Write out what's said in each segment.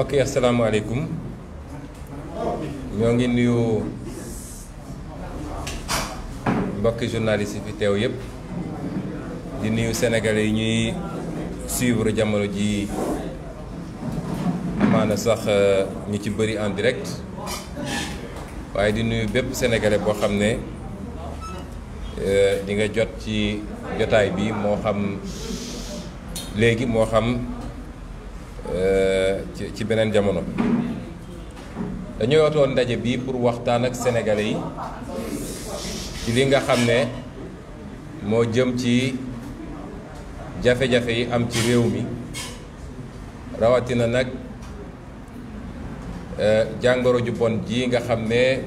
mbokk yi asalaamaaleykum ñoo ngi nuyu mbokki journaliste yi fi teew yépp di nuyu sénégalais yi ñuy suivre jamono ji amaana sax ñu ci bëri en direct waaye di nuyu bépp sénégalais boo xam ne di nga jot ci jotaay bi moo xam léegi moo xam ci beneen jamono. dañoo yootoon ndaje bi pour waxtaan ak sénégalais yi ci li nga xam ne moo jëm ci jafe-jafe yi am ci réew mi rawatina nag jàngoro ju bon ji nga xam ne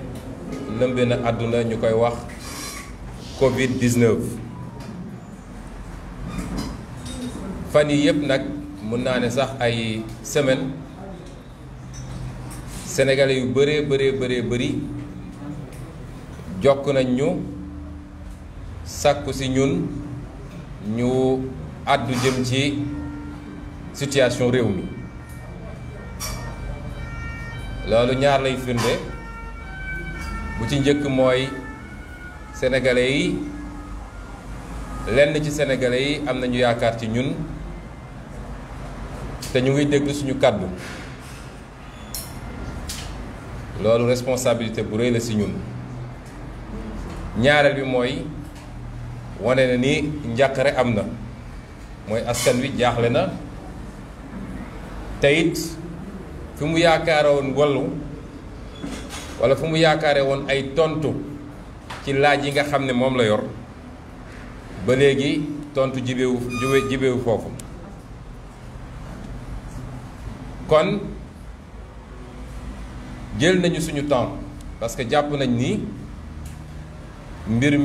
lëmbe na àdduna ñu koy wax Covid-19. fan yi yëpp nag mun naa ne sax ay semaine sénégalais yu bëri jokk nañ ñu sàkku ci ñun ñu àddu jëm ci situation réew mi loolu ñaar lay firnde bu ci njëkk mooy sénégalais yi lenn ci sénégalais yi am nañu yaakaar ci ñun te ñu ngi déglu suñu kàddu loolu responsabilité bu rëy la ci ñun. ñaareel bi mooy wane na ni njàqare am na mooy askan wi jaaxle na te it fi mu yaakaare woon wallu walla fu mu yaakaare woon ay tontu ci laaj yi nga xam ne moom la yor ba léegi tontu jibewu foofu. kon jël nañu suñu temps parce que jàpp nañ ni mbir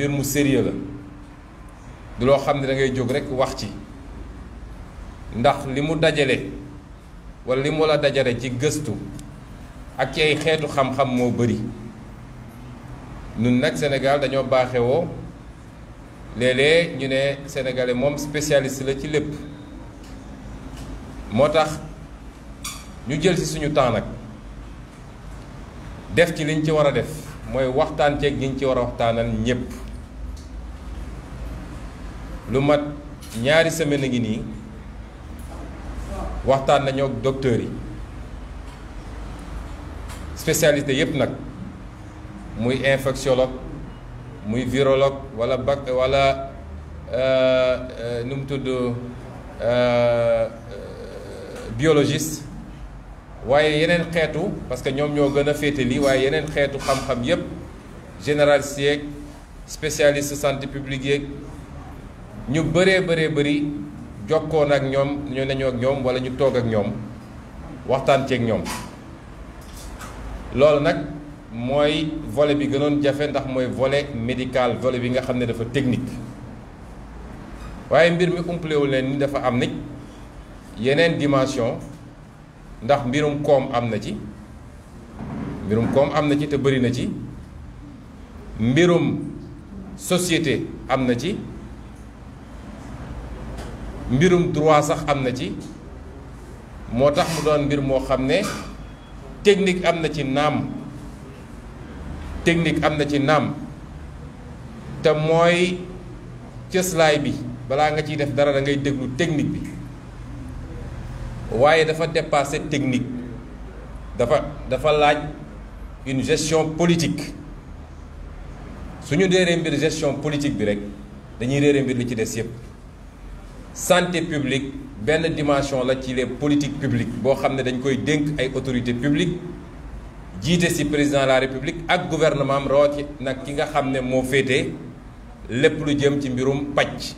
mu sérieux la du loo xam ne da ngay jóg rekk wax ci ndax li mu dajale walla li mu la dajale ci gëstu ak ci ay xeetu xam-xam moo bari. ñun nag Sénégal dañoo baaxewoo léeg-léeg ñu ne sénégalais moom spécialiste la ci lépp moo tax ñu jël ci suñu temps nag def ci liñ ci war a def mooy waxtaan ceeg ñi ñu ci war a waxtaanal ñépp. lu mat ñaari semaine a ngi nii waxtaan nañoo ak docteurs yi spécialité yépp nag muy infectiologue muy virologue wala nu mu tudd biologiste waaye yeneen xeetu parce que ñoom ñoo gën a féete lii waaye yeneen xeetu xam-xam yépp généraliste yeeg spécialiste santé publique yeeg ñu bëri jokkoon ak ñoom ñu nañu ak ñoom wala ñu toog ak ñoom waxtaan ceeg ñoom. loolu nag mooy volet bi gënoon jafe ndax mooy volet médical volet bi nga xam ne dafa technique waaye mbir mi umpalewul leen ni dafa am nit yeneen dimension ndax mbirum koom am na ci te bëri na ci mbirum société am na ci mbirum droit sax am na ci moo tax mu doon mbir moo xam ne technique am na ci naam te mooy cëslaay bi balaa nga ciy def dara da ngay déglu technique bi waaye dafa dépasser technique dafa laaj une gestion politique suñu réeree mbir gestion politique bi rek dañuy réere mbir li ci des yépp. santé publique benn dimension la ci les politiques publiques boo xam ne dañ koy dénk ay autorités publiques jiite ci président de la république ak gouvernement am rawati nag ki nga xam ne moo féete lépp lu jëm ci mbirum pàcc.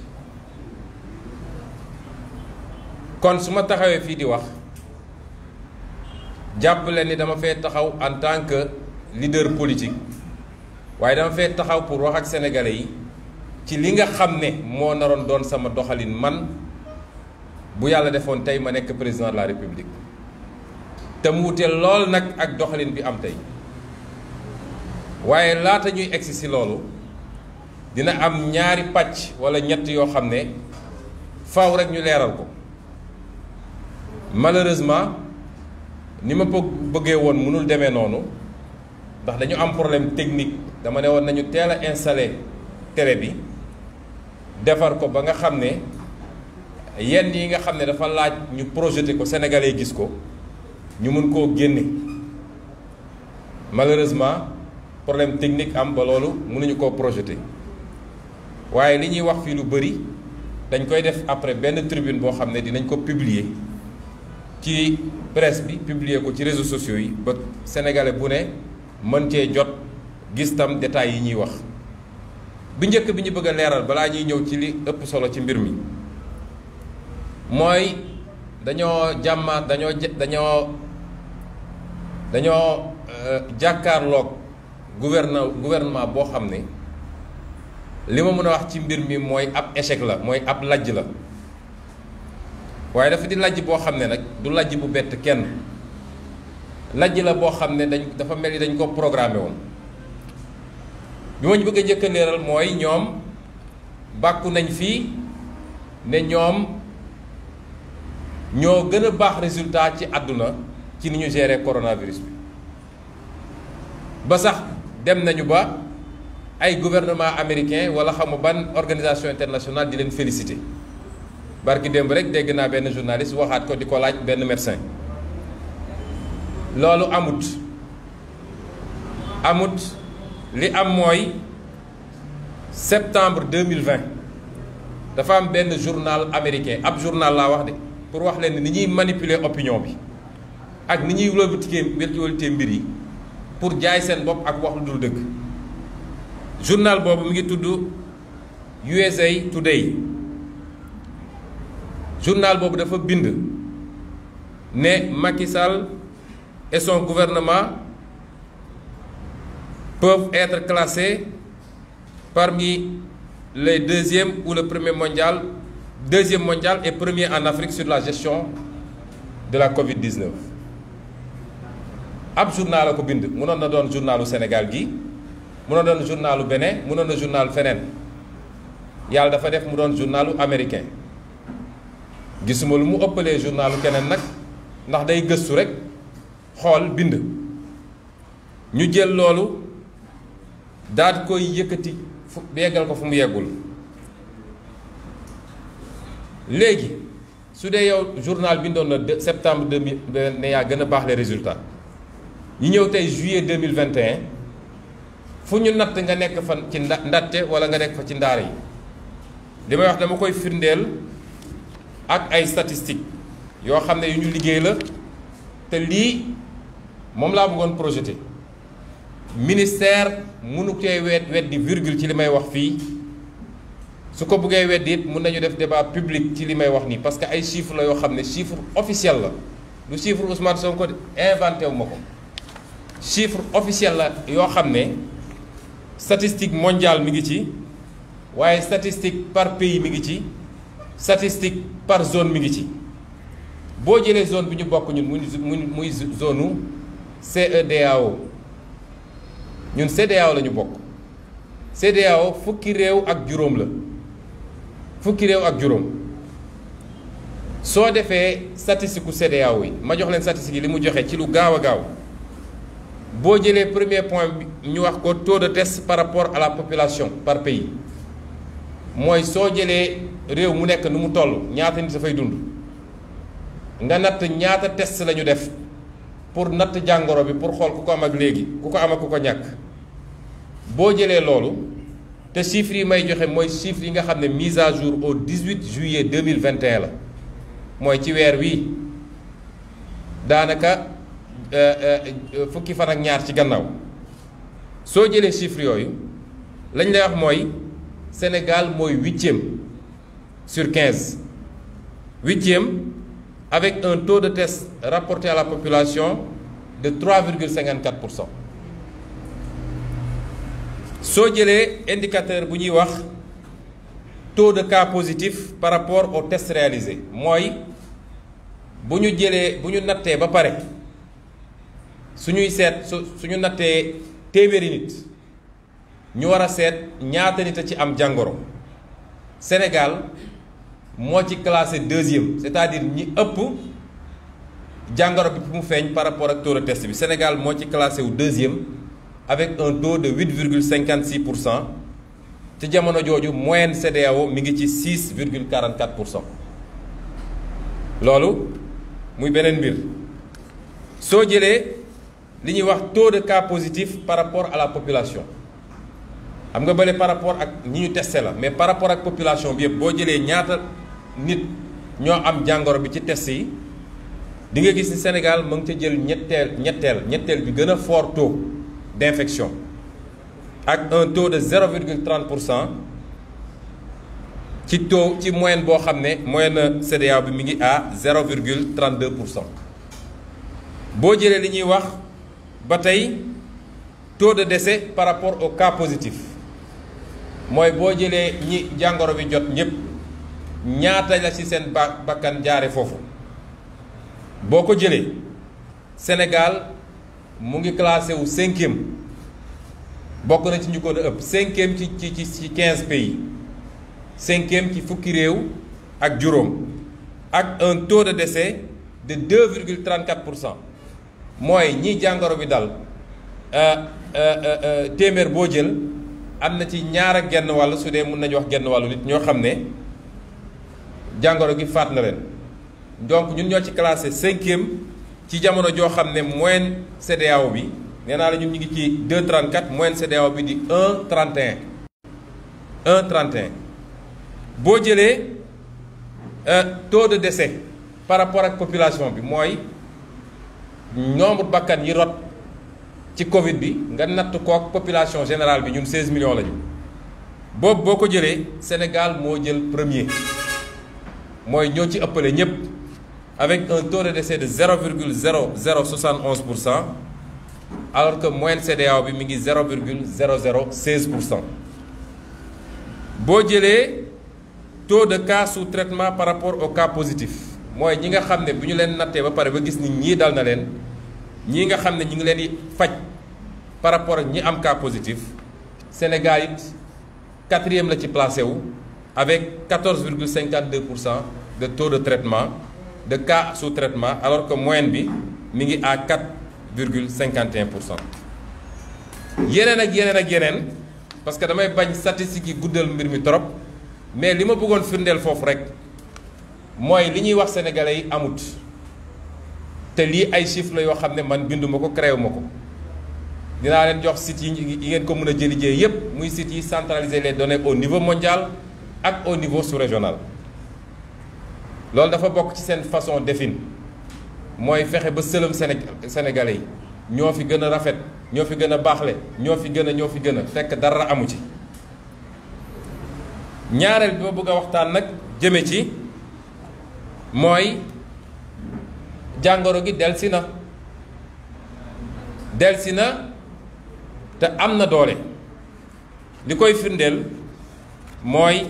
kon su ma taxawee fii di wax jàpp leen ni dama fee taxaw en tant que leader politique waaye dama fee taxaw pour wax ak sénégalais yi ci li nga xam ne moo naroon doon sama doxalin man bu yàlla defoon tey ma nekk président de la république te mu wute lool nag ak doxalin bi am tey waaye laata ñuy egsi ci loolu dina am ñaari pàcc walla ñett yoo xam ne faaw rek ñu leeral ko. Malheureusement ni ma bëggee woon mënul demee noonu ndax dañu am problème technique. dama ne woon nañu teel a installé télé bi defar ko ba nga xam ne yenn yi nga xam ne dafa laaj ñu projeté ko sénégalais gis ko ñu mun koo génne. malheureusement problème technique am ba loolu mënuñu koo projeté waaye li ñuy wax fii lu bëri dañ koy def après benn tribune boo xam ne dinañ ko publier ci presse bi, publier ko ci réseaux sociaux yi ba sénégalais bu ne mën cee jot gis tam détails yi ñuy wax. bi njëkk bi ñu bëgg a leeral balaa ñuy ñëw ci li ëpp solo ci mbir mi mooy dañoo jàkkaarloog gouvernement boo xam ne li ma mën a wax ci mbir mi mooy ab échec la, mooy ab lajj la. waaye dafa di lajj boo xam ne nag du lajj bu bett kenn, lajj la boo xam ne dafa mel ni dañ ko programmé woon. bi ma ñu bëgg a njëkk a leeral mooy ñoom bàkku nañ fii ne ñoom ñoo gën a baax résultat ci àdduna ci ni ñu gérer coronavirus bi ba sax dem nañu ba ay gouvernement américain wala xamu ban organisation internationale di leen féliciter. barki démb rek dégg naa benn journaliste waxaat ko di ko laaj benn médecin. loolu amut li am mooy septembre 2020 dafa am benn journal américain, ab journal laa wax de pour wax leen ni ñuy manipuler opinion bi ak ni ñuy wëlbatee mbir yi pour jaay seen bopp ak wax lu dul dëgg. journal boobu mi ngi tudd USA Today. journal boobu dafa bind ne Macky Sall et son gouvernement peuvent être classés parmi les deuxième ou le deuxième mondial et premier en Afrique sur la gestion de la Covid-19. ab journal la ko bind mënoon na doon journalu Sénégal gi mënoon na doon journalu Bénin mënoon na journal feneen yàlla dafa def mu doon journalu américain. gisuma lu mu ëppalee journalu keneen nag ndax day gëstu rek xool bind ñu jël loolu daal koy yëkkati fu yeggal ko fu mu yeggul. léegi su dee yow journal bindoon na septembre 2000 ne yaa gën a baax les résultats ñu ñëw tey juillet 2021 fu ñu natt nga nekk fan ci ndatte wala nga nekk fa ci ndaar yi li may wax dama koy firndeel ak ay statistiques yoo xam ne yu ñu liggéey la te lii moom laa bëggoon projeté ministère mënu koy weddi virgule ci li may wax fii su ko bëggee weddi it mën nañu def débat public ci li may wax nii parce que ay chiffres la yoo xam ne chiffre officiel la du chiffre Ousmane Sonko inventé wu ma ko chiffre officiel la yoo xam ne statistique mondiale mi ngi ci waaye statistique par pays mi ngi ci statistique par zone mi ngi ci boo jëlee zone bi ñu bokk ñun muy zone u CEDEAO ñun CEDEAO la ñu bokk CEDEAO fukki réew ak juróom la fukki réew ak juróom soo defee statistique u CEDEAO yi ma jox leen statistique yi li mu joxe ci lu gaaw a gaaw boo jëlee premier point bi ñu wax ko taux de test par rapport à la population par pays mooy soo jëlee réew mu nekk nu mu toll ñaata nit dafay dund nga natt ñaata test la ñu def pour natt jàngoro bi pour xool ku ko am ak léegi ku ko am ak ku ko ñàkk boo jëlee loolu te chiffres yi may joxe mooy chiffres yi nga xam ne mise à jour au 18 juillet 2021 la mooy ci weer wii daanaka fukki fan ak ñaar ci gannaaw soo jëlee chiffres yooyu lañ lay wax mooy Sénégal mooy 8e sur 15 8e avec un taux de test rapporté à la population de 3,54%. soo jëlee indicateur bu ñuy wax taux de cas positif par rapport aux tests réalisés mooy bu ñu nattee ba pare suñuy seet suñu nattee téeméeri nit ñu war a seet ñaata nit a ci am jàngoro Sénégal moo ci classé 2e c'est-à-dire ñi ëpp jàngoro bi mu feeñ par rapport ak taux de test bi Sénégal moo ci classé wu 2e avec un taux de 8,56%. ci jamono jooju moyenne CEDEAO mi ngi ci 6,44%. loolu muy beneen mbir soo jëlee li ñuy wax taux de cas positif par rapport à la population xam nga bële par rapport ak ñi ñu testé la mais par rapport ak population bi yëpp boo jëlee ñaata nit ñoo am jàngoro bi ci test yi di nga gis ni Sénégal mu ngi ca jël ñetteel bi gën a fort taux d'infection ak un taux de 0,30% ci moyenne boo xam ne moyenne CEDEAO bi mi ngi à 0,32%. boo jëlee li ñuy wax ba tey taux de décès par rapport au cas positif mooy boo jëlee ñi jàngoro bi jot ñëpp ñaata la ci seen bakkan jaare foofu boo ko jëlee Sénégal mu ngi classé wu 5e bokk na ci ñu ko ëpp 5e ci 15 pays 5e ci fukki réew ak juróom ak un taux de décès de 2,34%. mooy ñi jàngoro bi dal téeméer boo jël am na ci ñaar ak genn wàll su dee mun nañu wax genn wàllu nit ñoo xam ne jàngoro gi faat na leen donc ñun ñoo ci classé 5e ci jamono joo xam ne moyenne CEDEAO bi nee naa la ñun ñu ngi ci 2,34 moyenne CEDEAO bi di 1,31 1,31 boo jëlee taux de décès par rapport ak population bi mooy nombre bakkan yi rot ci Covid bi nga natt kook population générale bi ñun 16 millions lañu boobu boo ko jëlee Sénégal moo jël premier mooy ñoo ci ëppale ñëpp avec un taux de décès de 0,0071% alors que moyenne CEDEAO bi mi ngi 0,0016%. boo jëlee taux de cas sous traitement par rapport au cas positif mooy ñi nga xam ne bu ñu leen nattee ba pare ba gis ni ñii dal na leen ñii nga xam ne ñu ngi leen di faj par rapport ak ñi am cas positif Sénégal it 4e la ci placé wu avec 14,52% de taux de traitement de cas sous traitement alors que moyenne bi mi ngi à 4,51%. yeneen ak yeneen parce que damay bañ statistiques yi guddal mbir mi trop mais li ma bëggoon firndeel foofu rek mooy li ñuy wax sénégalais yi amut te lii ay chiffres la yoo xam ne man binduma ko créé ma ko dinaa leen jox sites yi ngeen ko mën a jëlijee yépp muy sites yi centraliser les données au niveau mondial ak au niveau sous-régional. loolu dafa bokk ci seen façon défini mooy fexe ba sëlëm sénégalais yi ñoo fi gën a rafet ñoo fi gën a baaxle ñoo fi gën a fekk dara amu ci. ñaareel bi ma bëgg a waxtaan nag jëme ci mooy jàngoro gi delsi na te am na doole li koy firndeel mooy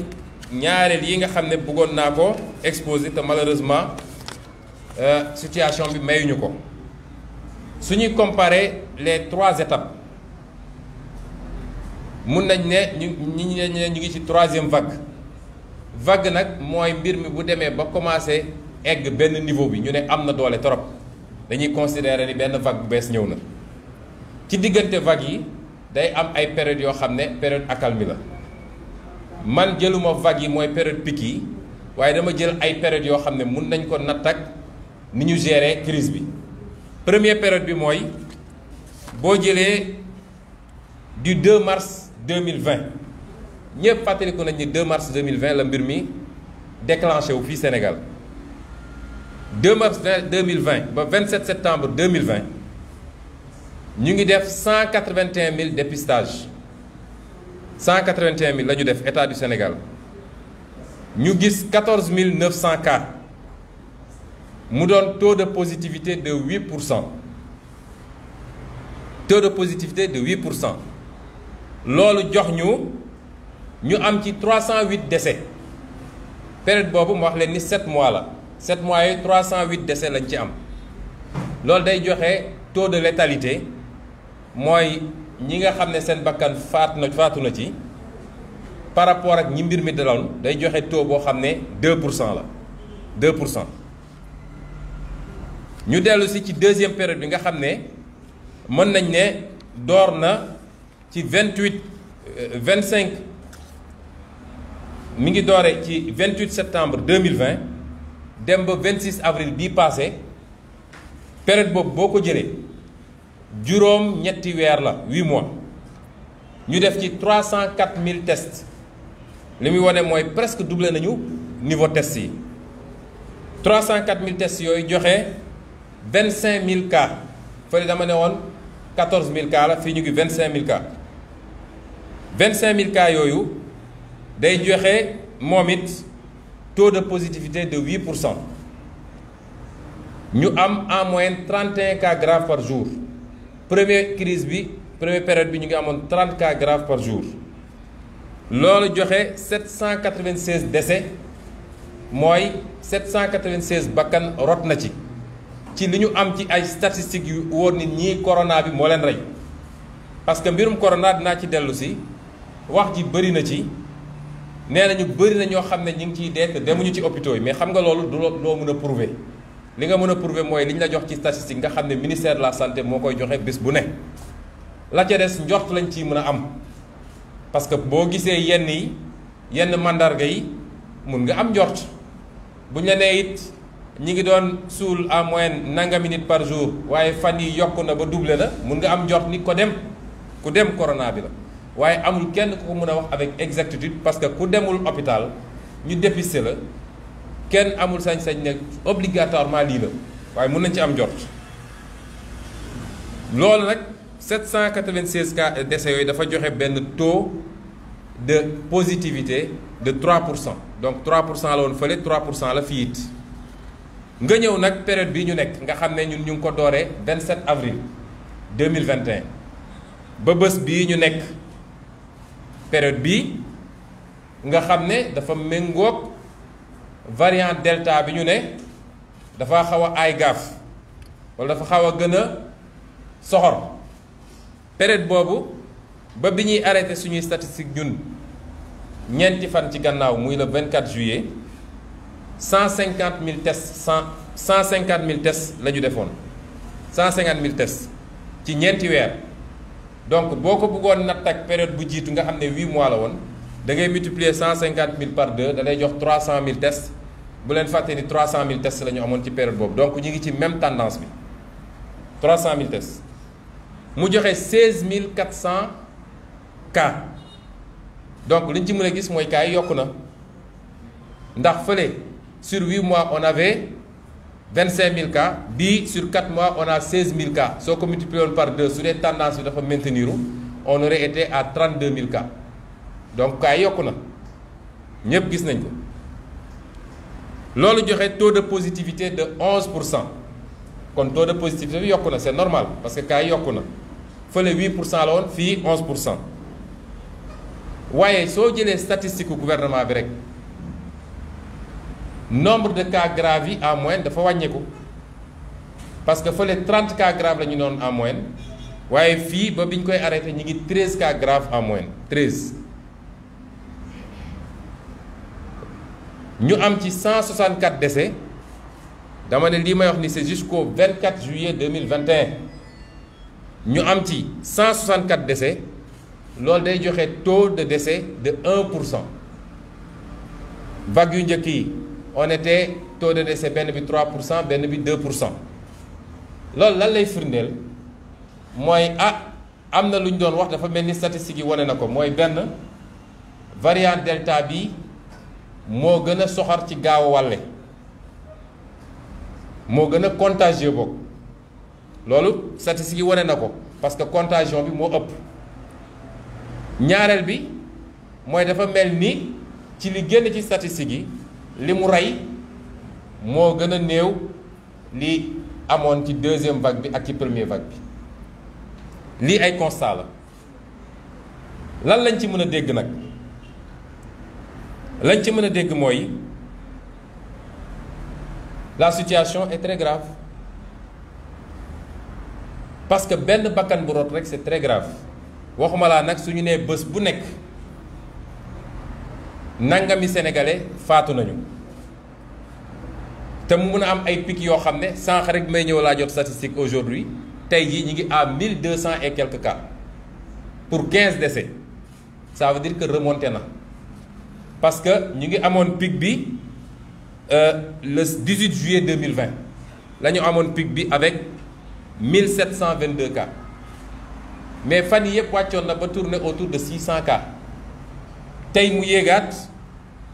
ñaareel yi nga xam ne bëggoon naa ko exposé te malheureusement situation bi mayuñu ko suñuy comparer les 3 étapes mun nañ ne ñu ngi ci 3e vague nag mooy mbir mi bu demee ba commencé egg benn niveau bi ñu ne am na doole trop dañuy considérer ni benn vague bu bees ñëw na ci diggante vague yi day am ay période yoo xam ne période accalmie la man jëluma vague yi mooy période pic yi waaye dama jël ay période yoo xam ne mun nañ ko natt ak ni ñu gérer crise bi. première période bi mooy boo jëlee du 2 mars 2020 ñëpp fàttaliku nañ ni 2 mars 2020 la mbir mi déclenché wu fii Sénégal 2 mars 2020 ba 27 septembre 2020 ñu ngi def 181 000 dépistages 181 000 la ñu def état du Sénégal ñu gis 14 900 cas mu doon taux de positivité de 8%. taux de positivité de 8%. loolu jox ñu am ci 308 décès période boobu mu wax leen ni 7 mois la 7 mois yi 308 décès lañ ci am loolu day joxe taux de létalité mooy ñi nga xam ne seen bakkan faatu na ci par rapport ak ñi mbir mi daloon day joxe taux boo xam ne 2% la 2%. ñu dellu si ci deuxième période bi nga xam ne mën nañ ne door na ci 25 mi ngi doore ci 28 septembre 2020 dem ba 26 avril bii passé période boobu boo ko jëlee juróom ñetti weer la 8 mois ñu def ci 304 000 tests li muy wane mooy presque doublé nañu niveau test yi 304 000 tests yooyu joxe 25 000 cas fële dama ne woon 14 000 cas la fii ñu ngi 25 000 cas 25 000 cas yooyu day joxe moom it taux de positivité de 8%. ñu am en moyenne 31 cas graves par jour première période bi ñu ngi amoon 30 cas graves par jour loolu joxe 796 décès mooy 796 bakkan rot na ci li ñu am ci ay statistiques yu wóor nit ñi corona bi moo leen rey parce que mbirum corona dinaa ci dellu si wax ji bëri na ci nee nañu bëri na ñoo xam ne ñu ngi ciy dee te demuñu ci hôpitaux yi mais xam nga loolu du loo mën a prouver li nga mën a prouver mooy li ñu la jox ci statistique nga xam ne ministère de la santé moo koy joxe bés bu ne la ca des njort lañ ciy mën a am parce que boo gisee yenn mandarga yi mun nga am njort buñ la nee it ñi ngi doon suul en moyenne nangami nit par jour waaye fan yi yokku na ba doublé na mun nga am njort ni ku dem corona bi la waaye amul kenn ku ko mën a wax avec exactitude parce que ku demul hôpital ñu dépisté la kenn amul sañ-sañ ne obligatoirement lii la waaye mën nañ ci am njort loolu nag 796 cas décès yooyu dafa joxe benn taux de positivité de 3%. Donc 3% la woon fële 3% la fii it nga ñëw nag période bii ñu nekk nga xam ne ñun ñu ngi ko dooree 27 avril 2021 ba bés bii ñu nekk période bii nga xam ne dafa méngoog variant delta bi ñu ne dafa xaw a aay gaaf wala dafa xaw a gën a soxor période boobu ba bi ñuy arrêté suñuy statistique ñun ñeenti fan ci gannaaw muy le 24 juillet 150 000 tests 150 000 tests la ñu defoon 150 000 tests ci ñeenti weer donc boo ko bëggoon natt ak période bu jiitu nga xam ne 8 mois la woon da ngay multiplier 150 000 par 2 da lay jox 300 000 tests bu leen fàtte ni 300 000 tests la ñu amoon ci période boobu donc ñu ngi ci même tendance bi 300 000 tests mu joxe 16 400 cas donc li ñu ci mën a gis mooy cas yi yokku na ndax fële sur 8 mois on avait 25 000 cas bii sur 4 mois on a 16 000 cas soo ko multiplié woon par 2 su dee tendance bi dafa maintenir on aurait été à 32 000 cas donc cas yi yokku na ñëpp gis nañ ko loolu joxe taux de positivité de 11%. kon taux de positivité bi yokku na c'est normal parce que cas yi yokku na fële 8% la woon fii 11%. waaye soo jëlee statistique gouvernement bi rek nombre de cas graves yi en moyenne dafa wàññeeku parce que fële 30 cas graves la ñu doon en moyenne waaye fii ba bi ñu koy arrêté ñu ngi 13 cas graves en moyenne 13. ñu am ci 164 décès dama ne lii may wax ni c'est jusqu'au 24 juillet 2021 ñu am ci 164 décès. loolu day joxe taux de décès de 1%. vague yu njëkk yi on était taux de décès benn bi 3% benn bi 2%. loolu lan lay firndeel mooy am na lu ñu doon wax dafa mel ni statistiques yi wane na ko mooy benn variant delta bi moo gën a soxor ci gaaw a wàlle moo gën a contagieux boobu loolu statistiques yi wane na ko parce que contagion bi moo ëpp. ñaareel bi mooy dafa mel ni ci li génn ci statistiques yi li mu rey moo gën a néew li amoon ci deuxième vague bi ak ci première vague bi lii ay constat la lan lañ ci mën a dégg nag lañ ci mën a dégg mooy la situation est très grave parce que benn bakkan bu rot rek c'est très grave. waxuma laa nag suñu nee bés bu nekk nangami sénégalais faatu nañu te mu mun a am ay pic yoo xam ne sànq rek may ñëw laa jot statistique aujourd'hui tey jii ñu ngi à 1200 et quelques cas pour 15 décès ça veut dire que remonté na parce que ñu ngi amoon pic bi le 18 juillet 2020 la ñu amoon pic bi avec 1722 cas mais fan yi yëpp wàccoon na ba tourner autour de 600 cas tey mu yéegaat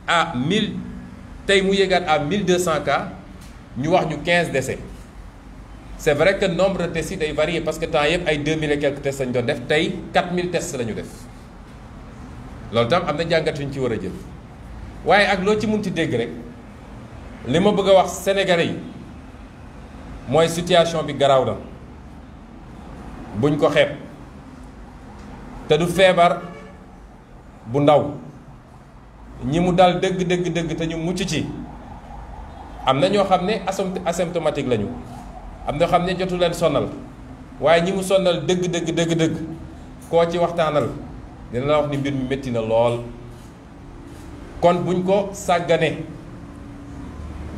à 1200 cas ñu wax ñu 15 décès c'est vrai que nombre de tests yi day varier parce que temps yëpp ay 2000 et quelques tests lañu doon def tey 4000 tests la ñu def loolu tam am na jàngat yu ñu ci war a jël waaye ak loo ci mun ci dégg rek li ma bëgg a wax Sénégalais yi mooy situation bi garaaw na buñ ko xeeb te du feebar bu ndaw ñi mu dal dëgg te ñu mucc ci am na ñoo xam ne asymptomatique lañu am na xam ne jotu leen sonal waaye ñi mu sonal dëgg koo ci waxtaanal dina la wax ni mbir mi métti na lool kon buñ ko sàggane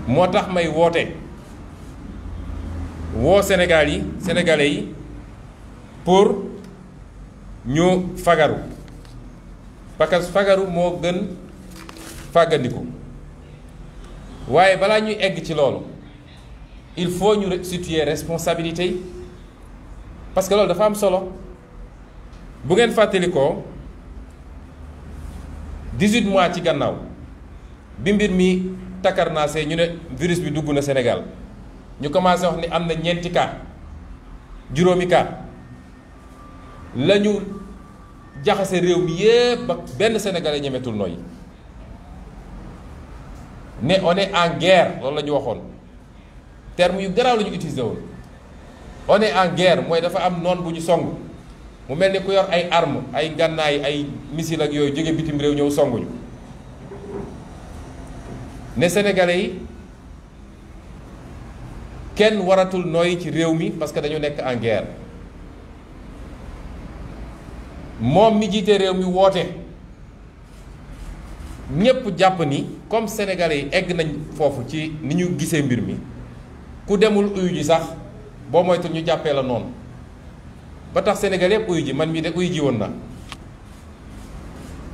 moo tax may woo Sénégalais yi pour ñu fagaru parce que fagaru moo gën fàggandiku waaye balaa ñuy egg ci loolu il faut ñu situer responsabilité yi parce que loolu dafa am solo bu ngeen fàttalikoo 18 mois ci gannaaw bi mbir mi takkarnaasee ñu ne virus bi dugg na Sénégal ñu commencé wax ni am na ñeenti cas juróomi cas la ñu jaxase réew mi yépp ba benn Sénégalais ñemetul nooyi ne on est en guerre loolu la ñu waxoon terme yu garaaw la ñu utilisé woon on est en guerre mooy dafa am noon bu ñu song mu mel ni ku yor ay armes ay gànnaay ay missile ak yooyu jóge bitim réew ñëw songuñu ne Sénégalais yi kenn waratul nooyi ci réew mi parce que dañu nekk en guerre moom mi jiite réew mi woote ñépp jàpp ni comme Sénégalais yi egg nañ foofu ci ni ñu gisee mbir mi ku demul uyu ji sax boo moytul ñu jàppee la noonu ba tax Sénégalais yëpp uyu ji man mii de uyu ji woon na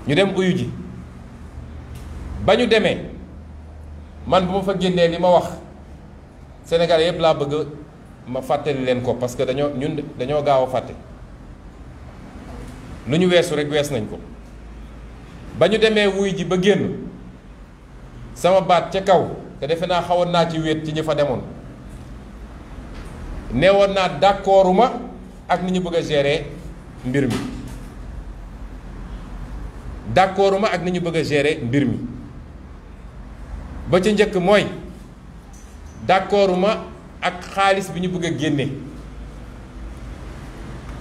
ñu dem uyu ji ba ñu demee man bu ma fa génnee li ma wax Sénégalais yëpp laa bëgg ma fàttali leen ko parce que dañoo gaaw a fàtte lu ñu weesu rek wees nañ ko ba ñu demee wuy ji ba génn sama baat ca kaw te defe naa xawoon naa ci wéet ci ñi fa demoon neewoon naa d'accorduma ak ni ñu bëgg a gérer mbir mi d'accorduma ak ni ñu bëgg a gérer mbir mi ba ca njëkk mooy d'accorduma ak xaalis bi ñu bëgg a génne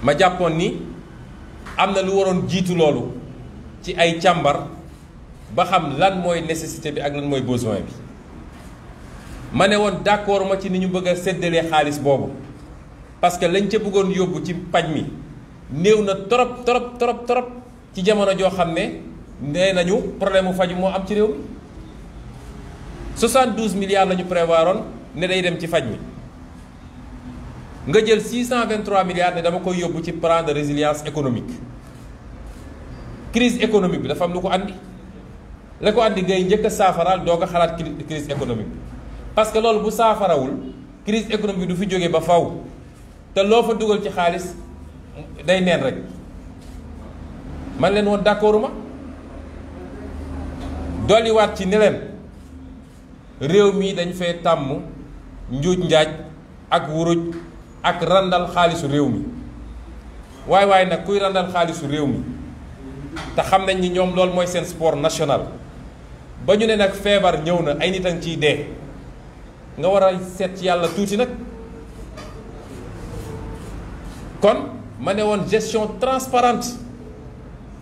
ma jàppoon ni am na lu waroon jiitu loolu ci ay càmbar ba xam lan mooy nécessité bi ak lan mooy besoin bi ma ne woon d'accord ma ci ni ñu bëgg a séddalee xaalis boobu parce que lañ ca bëggoon yóbbu ci paj mi néew na trop ci jamono joo xam ne nee nañu problème mu faju moo am ci réew mi 72 milliards la ñu prévoiroon ne day dem ci faj mi nga jël 623 milliards ne dama koy yóbbu ci plan de résilience économique crise économique bi dafa am lu ko andi la ko andi ngay njëkk a saafaraal doog a xalaat crise économique bi parce que loolu bu saafarawul crise économique bi du fi jógee ba faw te loo fa dugal ci xaalis day neen rek man leen woon d'accorduma dolliwaat ci ne leen réew mi dañ fee tàmm njuuj njaaj ak wuruj ak randal xaalisu réew mi waaye nag kuy randal xaalisu réew mi te xam nañ ni ñoom loolu mooy seen sport national ba ñu ne nag feebar ñëw na ay nit a ngi ciy dee nga war a seet ci yàlla tuuti nag kon ma ne woon gestion transparente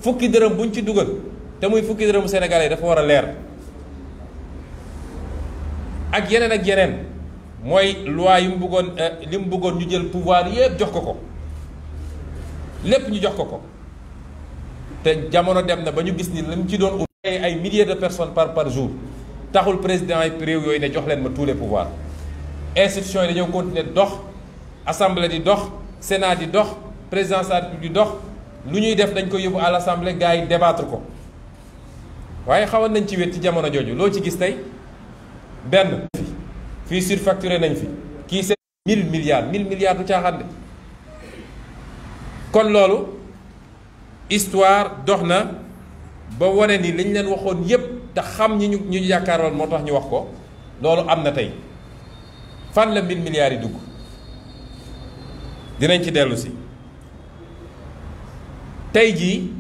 fukki dërëm buñ ci dugal te muy fukki dërëmu sénégalais dafa war a leer ak yeneen mooy loi yu mu bëggoon li mu bëggoon ñu jël pouvoir yépp jox ko lépp ñu jox ko te jamono dem na ba ñu gis ni li mu ci doon ut ay milliers de personnes par jour taxul président yi réew yooyu ne jox leen ma tous les pouvoirs. Institutions yi dañoo continuer dox, assemblée di dox, sénat di dox, présidence de la République di dox, lu ñuy def dañ ko yóbbu à l'assemblée gars yi débattre ko. waaye xawoon nañ ci wét ci jamono jooju loo ci gis tey benn fii surfacturé nañ fi kii c'est 1000 milliards du caaxaan de. kon loolu histoire dox na ba wane ni liñ leen waxoon yépp te xam ñi ñu yaakaaroon moo tax ñu wax ko loolu am na tey fan la 1000 milliards yi dugg dinañ ci dellu si. tey jii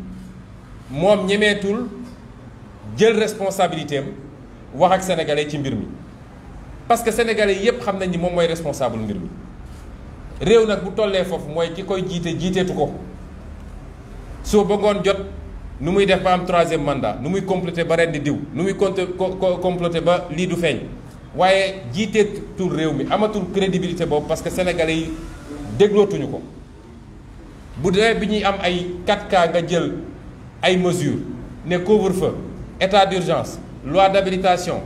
moom ñemeetul jël responsabilité am wax ak sénégalais ci mbir mi parce que sénégalais yépp xam nañ ni moom mooy responsable mbir mi. réew nag bu tollee foofu mooy ki koy jiiteetu ko soo bëggoon jot nu muy def ba am 3e mandat nu muy complété ba ren di diw nu muy complété ba lii du feeñ waaye jiiteetul réew mi amatul crédibilité boobu parce que sénégalais yi déglootuñu ko. bu dee bi ñuy am ay 4K nga jël ay mesures ne couvre-feu état d'urgence loi d'habilitation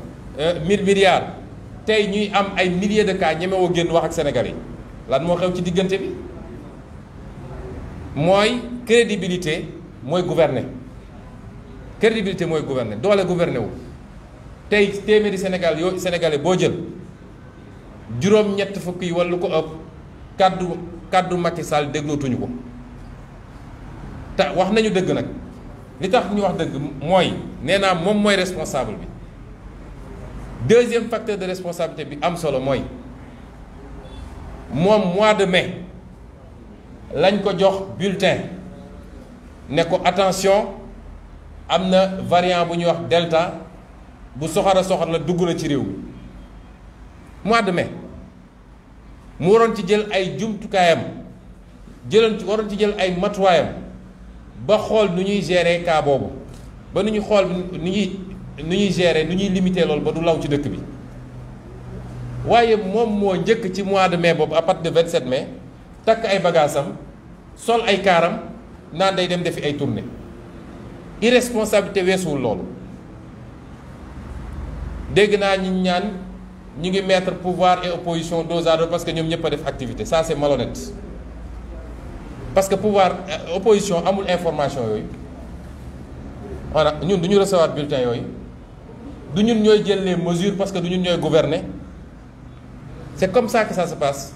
1000 milliards tey ñuy am ay milliers de cas ñemewoo génn wax ak sénégalais yi. lan moo xew ci diggante bi mooy crédibilité mooy gouverner doole gouverner wu tey téeméeri sénégalais boo jël juróom-ñett fukk yi wala lu ko ëpp kaddu Macky Sall déglootuñu ko te wax nañu dëgg nag li tax ñu wax dëgg mooy nee naa moom mooy responsable bi. deuxième facteur de responsabilité bi am solo mooy moom mois de mai lañ ko jox bulletin ne ko attention am na variant bu ñuy wax delta bu soxor la dugg na ci réew mi mois de mai mu waroon ci jël ay jumtukaayam waroon ci jël ay matuwaayam ba xool nu ñuy gérer cas boobu ba nu ñuy xool nu ñuy gérer nu ñuy limiter loolu ba du law ci dëkk bi. waaye moom moo njëkk ci mois de mai boobu à partir de 27 mai takk ay bagaasam sol ay kaaram naan day dem defi ay tournée irresponsabilité weesuwul loolu. dégg naa ñi ñaan ñu ngi mettre pouvoir et opposition dos à dos parce que ñoom ñëpp a def activité ça c'est malhonnête parce que pouvoir opposition amul information yooyu voilà ñun du ñu recevoir bulletin yooyu du ñun ñooy jël les mesures parce que du ñun ñooy gouverner. C'est comme ça que ça se passe.